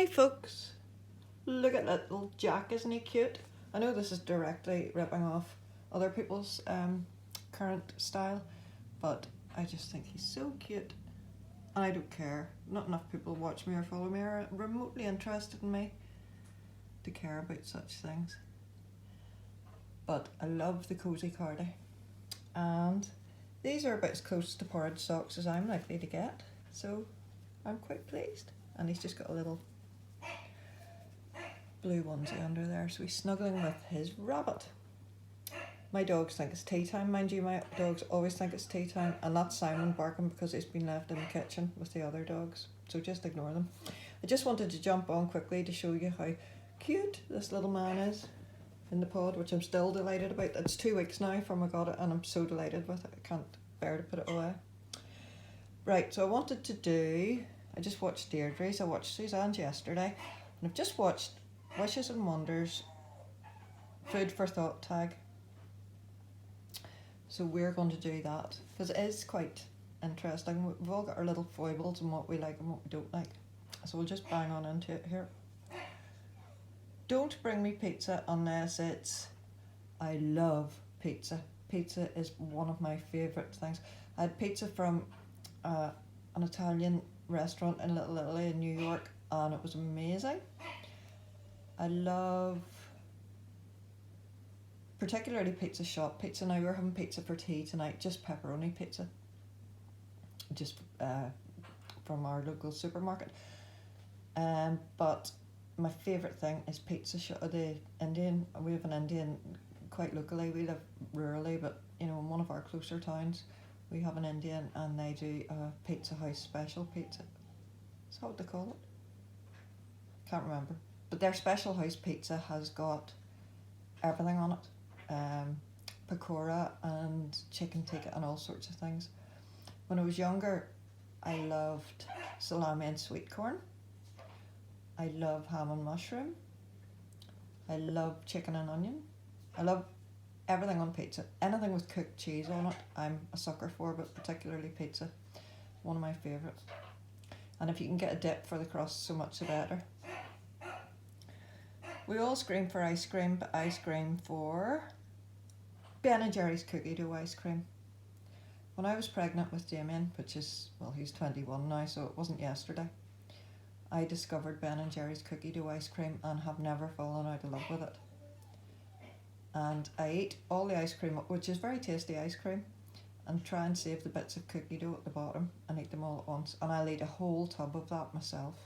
Hi folks, look at little Jack, isn't he cute? I know this is directly ripping off other people's current style, but I just think he's so cute. I don't care, not enough people watch me or follow me or are remotely interested in me to care about such things. But I love the cozy cardi, and these are about as close to porridge socks as I'm likely to get, so I'm quite pleased. And he's just got a little blue onesie under there, so he's snuggling with his rabbit. My dogs think it's tea time, mind you, my dogs always think it's tea time, and that's Simon barking because he's been left in the kitchen with the other dogs, so just ignore them. I just wanted to jump on quickly to show you how cute this little man is in the pod, which I'm still delighted about. It's 2 weeks now from I got it, and I'm so delighted with it, I can't bear to put it away. Right, so I just watched Deirdre's, I watched Suzanne's yesterday, and I've just watched Wishes and Wonders Food for Thought tag. So we're going to do that because it is quite interesting. We've all got our little foibles and what we like and what we don't like. So we'll just bang on into it here. Don't bring me pizza unless I love pizza. Pizza is one of my favourite things. I had pizza from an Italian restaurant in Little Italy in New York, and it was amazing. I love particularly Pizza Shop pizza. Now we're having pizza for tea tonight, just pepperoni pizza, just from our local supermarket. But my favourite thing is Pizza Shop, the Indian. We have an Indian quite locally. We live rurally, but in one of our closer towns, we have an Indian, and they do a Pizza House special pizza. Is that what they call it? Can't remember. But their special house pizza has got everything on it. Pakora and chicken tikka and all sorts of things. When I was younger, I loved salami and sweet corn. I love ham and mushroom. I love chicken and onion. I love everything on pizza. Anything with cooked cheese on it, I'm a sucker for, but particularly pizza. One of my favourites. And if you can get a dip for the crust, so much the better. We all scream for ice cream, but I scream for Ben & Jerry's cookie dough ice cream. When I was pregnant with Damien, which is, well, he's 21 now, so it wasn't yesterday, I discovered Ben & Jerry's cookie dough ice cream and have never fallen out of love with it. And I eat all the ice cream, which is very tasty ice cream, and try and save the bits of cookie dough at the bottom and eat them all at once. And I'll eat a whole tub of that myself.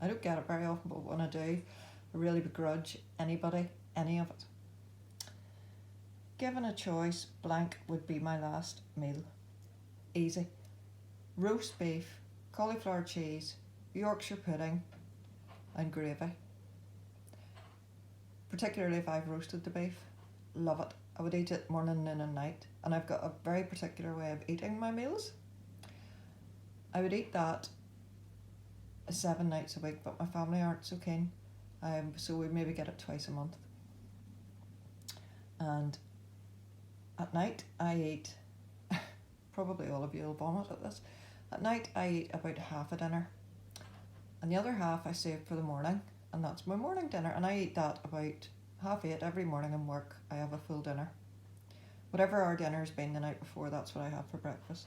I don't get it very often, but when I do, I really begrudge anybody any of it. Given a choice, blank would be my last meal. Easy. Roast beef, cauliflower cheese, Yorkshire pudding and gravy. Particularly if I've roasted the beef. Love it. I would eat it morning, noon and night. And I've got a very particular way of eating my meals. I would eat that 7 nights a week, but my family aren't so keen. So we maybe get it twice a month. And at night I eat, probably all of you will vomit at this, at night I eat about half a dinner. And the other half I save for the morning, and that's my morning dinner. And I eat that about 8:30 every morning in work. I have a full dinner. Whatever our dinner's been the night before, that's what I have for breakfast.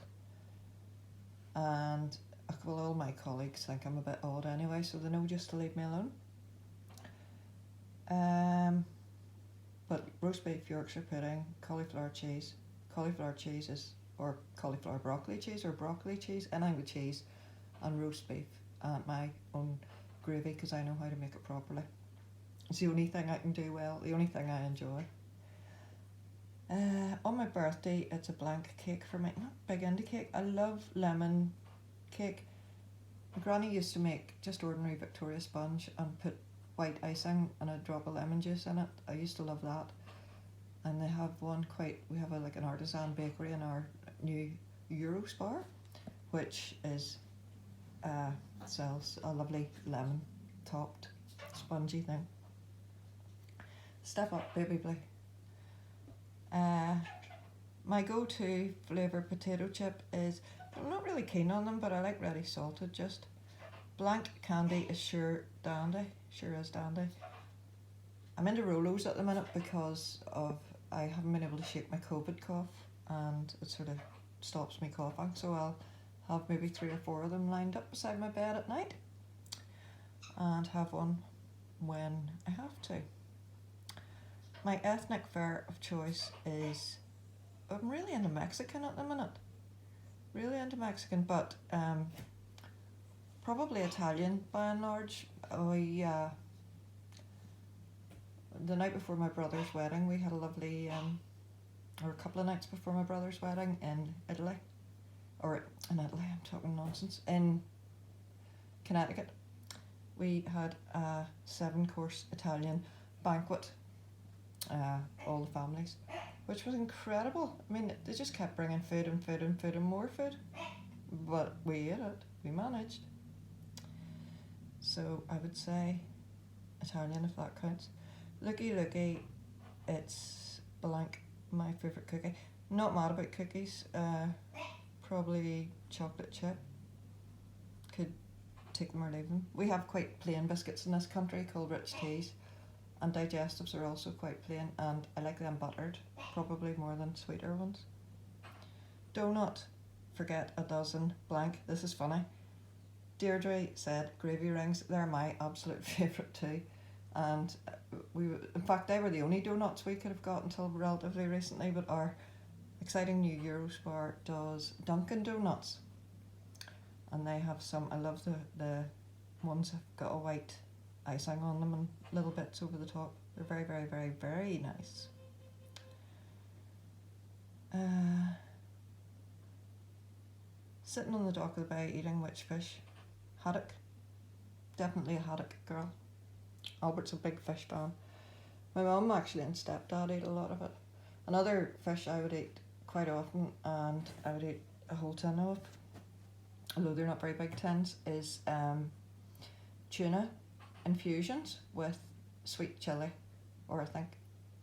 And well, all my colleagues think I'm a bit odd anyway, so they know just to leave me alone. But roast beef, Yorkshire pudding, cauliflower cheese. Cauliflower cheese is, or cauliflower broccoli cheese, or broccoli cheese, anything with cheese, and roast beef, and my own gravy, because I know how to make it properly. It's the only thing I can do well, the only thing I enjoy. On my birthday, it's a blank cake for me. Not big into cake. I love lemon cake. My granny used to make just ordinary Victoria sponge and put white icing and a drop of lemon juice in it. I used to love that. And they have we have like an artisan bakery in our new Eurospar, which is sells a lovely lemon topped spongy thing. Step up, baby blue. My go-to flavour potato chip is, I'm not really keen on them, but I like ready salted just. Blank candy is sure dandy. Sure is dandy. I'm into Rolos at the minute because of I haven't been able to shake my COVID cough, and it sort of stops me coughing. So I'll have maybe 3 or 4 of them lined up beside my bed at night, and have one when I have to. My ethnic fare of choice is, I'm really into Mexican at the minute. Really into Mexican, but probably Italian by and large. The night before my brother's wedding, we had a lovely, or a couple of nights before my brother's wedding in Italy. Or in Italy, I'm talking nonsense. In Connecticut, we had a 7-course Italian banquet, all the families, which was incredible. I mean, they just kept bringing food and food and food and more food, but we ate it. We managed. So I would say Italian, if that counts. Looky, it's blank my favourite cookie. Not mad about cookies. Probably chocolate chip. Could take them or leave them. We have quite plain biscuits in this country called rich teas, and digestives are also quite plain, and I like them buttered, probably more than sweeter ones. Donut, forget a dozen. Blank, this is funny. Deirdre said gravy rings, they're my absolute favourite too. And in fact, they were the only donuts we could have got until relatively recently, but our exciting new Eurospar does Dunkin' Donuts. And they have some, I love the ones that have got a white icing on them and little bits over the top. They're very, very, very, very nice. Sitting on the dock of the bay eating which fish? Haddock. Definitely a haddock girl. Albert's a big fish fan. My mum actually and stepdad eat a lot of it. Another fish I would eat quite often, and I would eat a whole tin of, although they're not very big tins, is tuna infusions with sweet chilli, or I think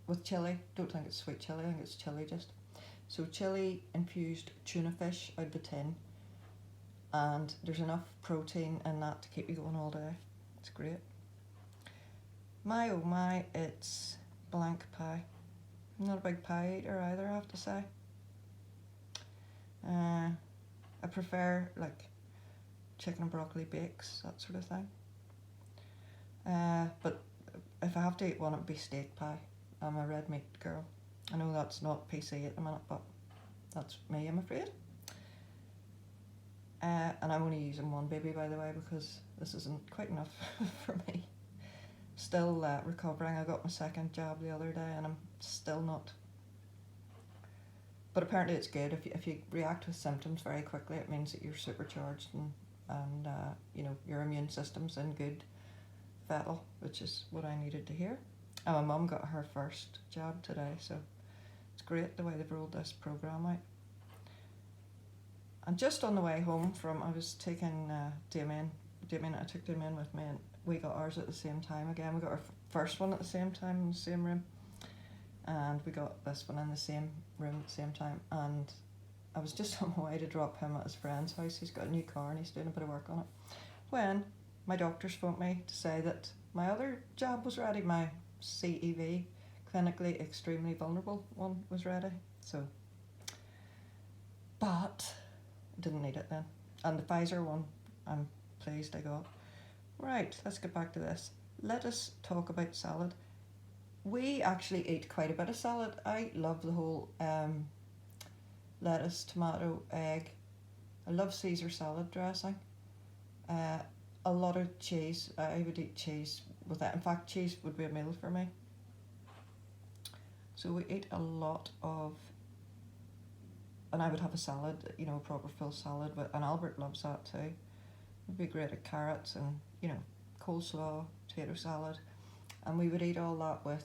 with chilli. Don't think it's sweet chilli, I think it's chilli just. So chilli infused tuna fish out of the tin, and there's enough protein in that to keep you going all day. It's great. My oh my, it's blank pie. I'm not a big pie eater either, I have to say. I prefer like chicken and broccoli bakes, that sort of thing. But if I have to eat one, it would be steak pie. I'm a red meat girl. I know that's not PC at the minute, but that's me, I'm afraid. And I'm only using one baby, by the way, because this isn't quite enough for me. Still recovering. I got my second jab the other day and I'm still not. But apparently it's good. If you react with symptoms very quickly, it means that you're supercharged and you know, your immune system's in good fettle, which is what I needed to hear. And my mum got her first jab today, so it's great the way they've rolled this programme out. And just on the way home I was taking Damien, I took Damien with me, and we got ours at the same time again. We got our first one at the same time in the same room, and we got this one in the same room at the same time. And I was just on my way to drop him at his friend's house. He's got a new car and he's doing a bit of work on it, when my doctors phoned me to say that my other jab was ready. My CEV, clinically extremely vulnerable one, was ready. So, but I didn't need it then. And the Pfizer one, I'm pleased I got. Right, let's get back to this. Let us talk about salad. We actually eat quite a bit of salad. I love the whole lettuce, tomato, egg. I love Caesar salad dressing. A lot of cheese. I would eat cheese with that. In fact, cheese would be a meal for me. So we eat a lot of, and I would have a salad, you know, a proper full salad, and Albert loves that too. It'd be great at carrots and, you know, coleslaw, potato salad, and we would eat all that with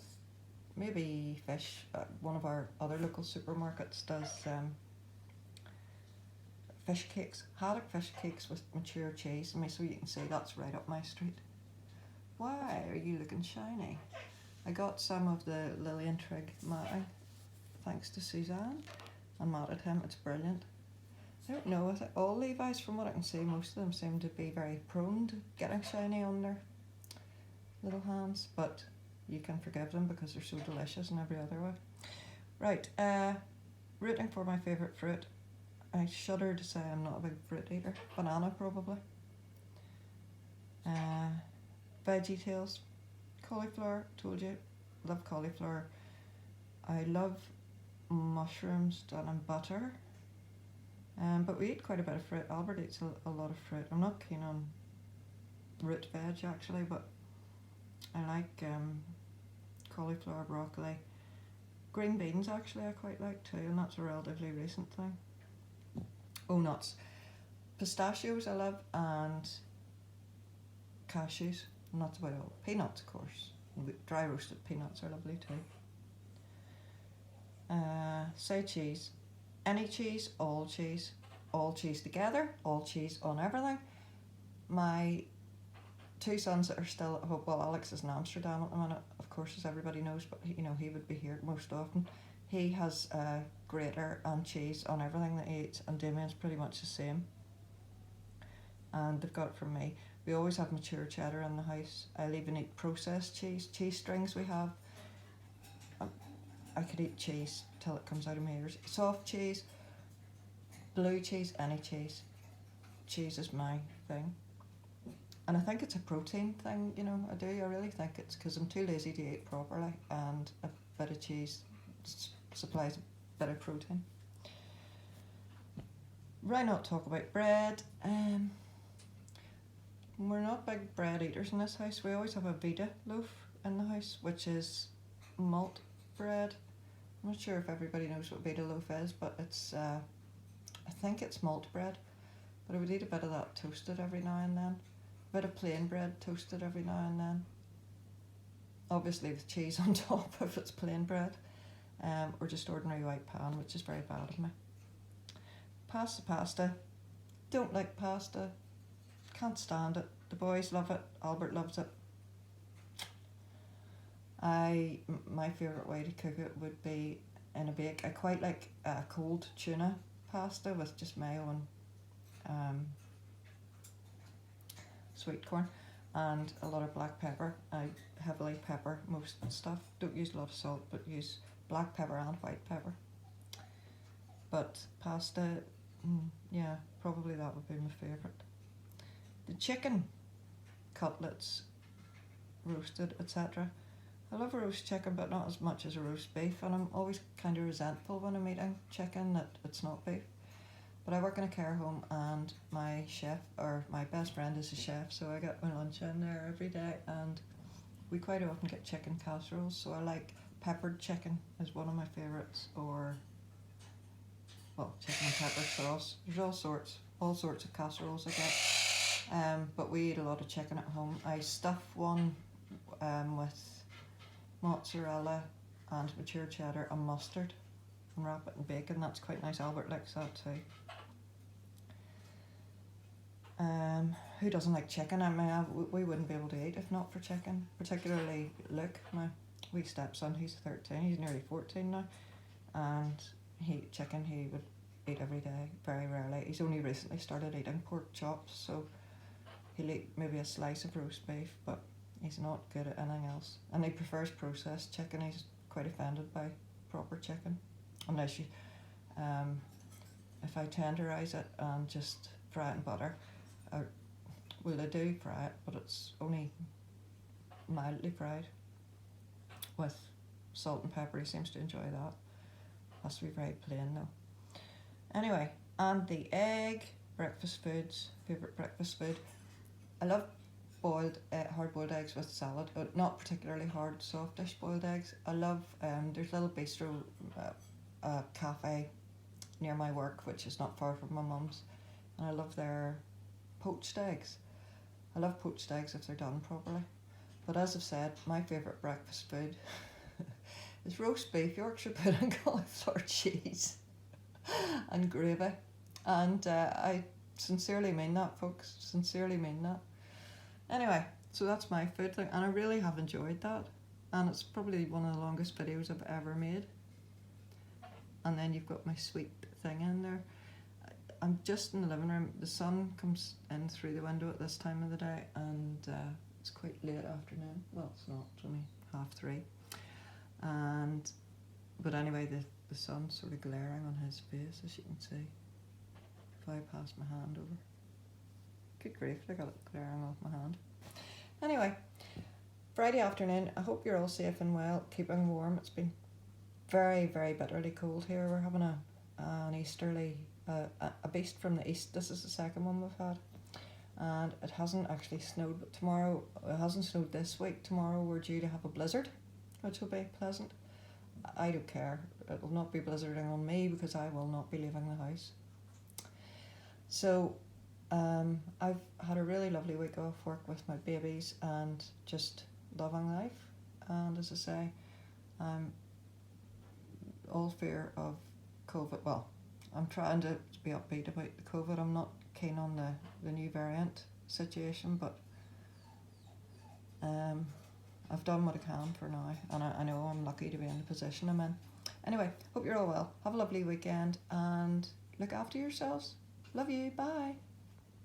maybe fish. One of our other local supermarkets does fish cakes, haddock fish cakes with mature cheese. I mean, so you can see that's right up my street. Why are you looking shiny? I got some of the Lillian Trigg matting, thanks to Suzanne, and matted him. It's brilliant. I don't know, I think all Levi's, from what I can see, most of them seem to be very prone to getting shiny on their little hands, but you can forgive them because they're so delicious in every other way. Right, rooting for my favourite fruit. I shudder to say I'm not a big fruit eater. Banana, probably. Veggie tales. Cauliflower, told you, love cauliflower. I love mushrooms done in butter. But we eat quite a bit of fruit. Albert eats a lot of fruit. I'm not keen on root veg actually, but I like cauliflower, broccoli. Green beans actually I quite like too, and that's a relatively recent thing. Oh, nuts. Pistachios I love, and cashews. And that's about all. Peanuts, of course. Dry roasted peanuts are lovely too. Say cheese. Any cheese, all cheese together, all cheese on everything. My two sons that are still at home, well, Alex is in Amsterdam at the minute, of course, as everybody knows, but he would be here most often. He has grater and cheese on everything that he eats, and Damien's pretty much the same. And they've got it from me. We always have mature cheddar in the house. I'll even eat processed cheese strings we have. I could eat cheese till it comes out of my ears. Soft cheese, blue cheese, any cheese. Cheese is my thing. And I think it's a protein thing, I do. I really think it's because I'm too lazy to eat properly, and a bit of cheese supplies a bit of protein. Why not talk about bread? We're not big bread eaters in this house. We always have a Vita loaf in the house, which is malt bread. I'm not sure if everybody knows what Vita loaf is, but it's, I think it's malt bread. But I would eat a bit of that toasted every now and then. A bit of plain bread toasted every now and then. Obviously with cheese on top if it's plain bread. Or just ordinary white pan, which is very bad of me. Pasta. Don't like pasta. Can't stand it. The boys love it. Albert loves it. My favourite way to cook it would be in a bake. I quite like cold tuna pasta with just mayo and sweet corn and a lot of black pepper. I heavily pepper most stuff. Don't use a lot of salt, but use black pepper and white pepper. But pasta, yeah, probably that would be my favourite. The chicken cutlets, roasted, etc. I love a roast chicken, but not as much as a roast beef, and I'm always kind of resentful when I'm eating chicken that it's not beef. But I work in a care home, and my chef, or my best friend, is a chef, so I get my lunch in there every day, and we quite often get chicken casseroles, so I like peppered chicken is one of my favourites, or, well, chicken and pepper sauce. There's all sorts of casseroles I get, but we eat a lot of chicken at home. I stuff one with mozzarella and mature cheddar and mustard and wrap it in bacon. That's quite nice. Albert likes that too. Who doesn't like chicken? I mean, we wouldn't be able to eat if not for chicken. Particularly Luke, my wee stepson. He's 13. He's nearly 14 now, and he would eat every day. Very rarely. He's only recently started eating pork chops, so he'll eat maybe a slice of roast beef, but he's not good at anything else. And he prefers processed chicken. He's quite offended by proper chicken, unless you, if I tenderise it and just fry it in butter. Well, I do fry it, but it's only mildly fried with salt and pepper. He seems to enjoy that. Has to be very plain though. Anyway, and the egg, breakfast foods, favourite breakfast food. I love hard-boiled eggs with salad. Not particularly hard, softish boiled eggs. I love, there's a little bistro cafe near my work, which is not far from my mum's, and I love their poached eggs. I love poached eggs if they're done properly. But as I've said, my favourite breakfast food is roast beef, Yorkshire pudding, cauliflower cheese and gravy. And I sincerely mean that, folks. Sincerely mean that. Anyway, so that's my food thing, and I really have enjoyed that. And it's probably one of the longest videos I've ever made. And then you've got my sweet thing in there. I'm just in the living room. The sun comes in through the window at this time of the day, and it's quite late afternoon. Well, it's not. It's only 3:30. And but anyway, the sun's sort of glaring on his face, as you can see. If I pass my hand over, good grief, I got it glaring off my hand. Anyway, Friday afternoon. I hope you're all safe and well, keeping warm. It's been very, very bitterly cold here. We're having an easterly, a beast from the east. This is the second one we've had, and it hasn't actually snowed. But tomorrow, it hasn't snowed this week. Tomorrow we're due to have a blizzard, which will be pleasant. I don't care. It will not be blizzarding on me because I will not be leaving the house. So, I've had a really lovely week off work with my babies and just loving life. And as I say, I'm all fear of COVID. Well, I'm trying to be upbeat about the COVID. I'm not keen on the new variant situation, but I've done what I can for now, and I know I'm lucky to be in the position I'm in. Anyway, hope you're all well. Have a lovely weekend and look after yourselves. Love you. Bye.